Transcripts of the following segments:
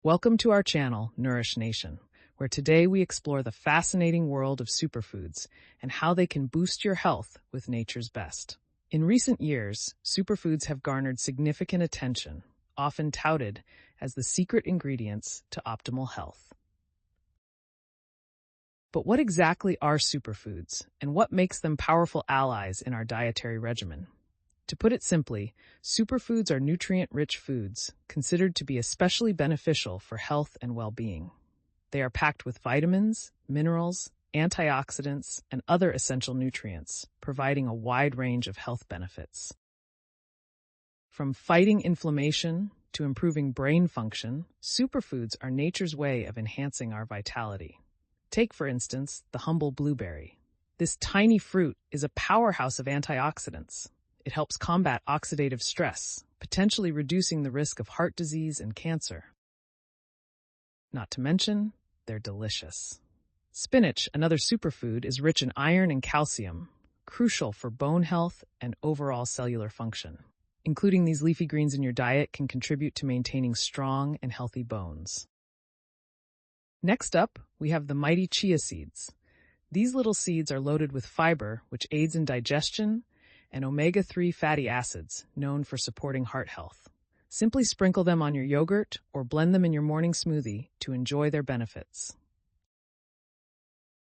Welcome to our channel, Nourish Nation, where today we explore the fascinating world of superfoods and how they can boost your health with nature's best. In recent years, superfoods have garnered significant attention, often touted as the secret ingredients to optimal health. But what exactly are superfoods, and what makes them powerful allies in our dietary regimen? To put it simply, superfoods are nutrient-rich foods considered to be especially beneficial for health and well-being. They are packed with vitamins, minerals, antioxidants, and other essential nutrients, providing a wide range of health benefits. From fighting inflammation to improving brain function, superfoods are nature's way of enhancing our vitality. Take, for instance, the humble blueberry. This tiny fruit is a powerhouse of antioxidants. It helps combat oxidative stress, potentially reducing the risk of heart disease and cancer. Not to mention, they're delicious. Spinach, another superfood, is rich in iron and calcium, crucial for bone health and overall cellular function. Including these leafy greens in your diet can contribute to maintaining strong and healthy bones. Next up, we have the mighty chia seeds. These little seeds are loaded with fiber, which aids in digestion, and omega-3 fatty acids, known for supporting heart health. Simply sprinkle them on your yogurt or blend them in your morning smoothie to enjoy their benefits.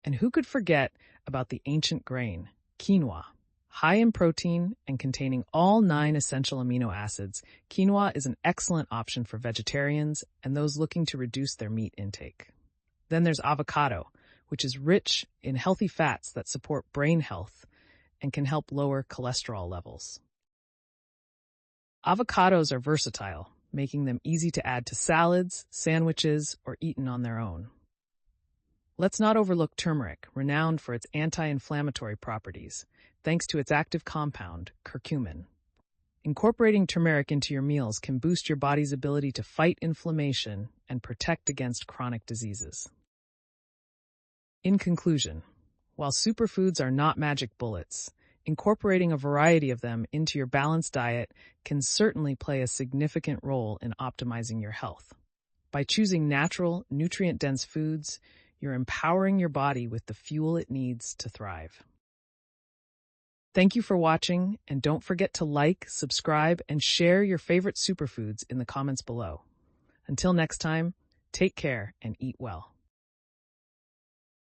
And who could forget about the ancient grain, quinoa? High in protein and containing all 9 essential amino acids, quinoa is an excellent option for vegetarians and those looking to reduce their meat intake. Then there's avocado, which is rich in healthy fats that support brain health and can help lower cholesterol levels. Avocados are versatile, making them easy to add to salads, sandwiches, or eaten on their own. Let's not overlook turmeric, renowned for its anti-inflammatory properties, thanks to its active compound, curcumin. Incorporating turmeric into your meals can boost your body's ability to fight inflammation and protect against chronic diseases. In conclusion, while superfoods are not magic bullets, incorporating a variety of them into your balanced diet can certainly play a significant role in optimizing your health. By choosing natural, nutrient-dense foods, you're empowering your body with the fuel it needs to thrive. Thank you for watching, and don't forget to like, subscribe, and share your favorite superfoods in the comments below. Until next time, take care and eat well.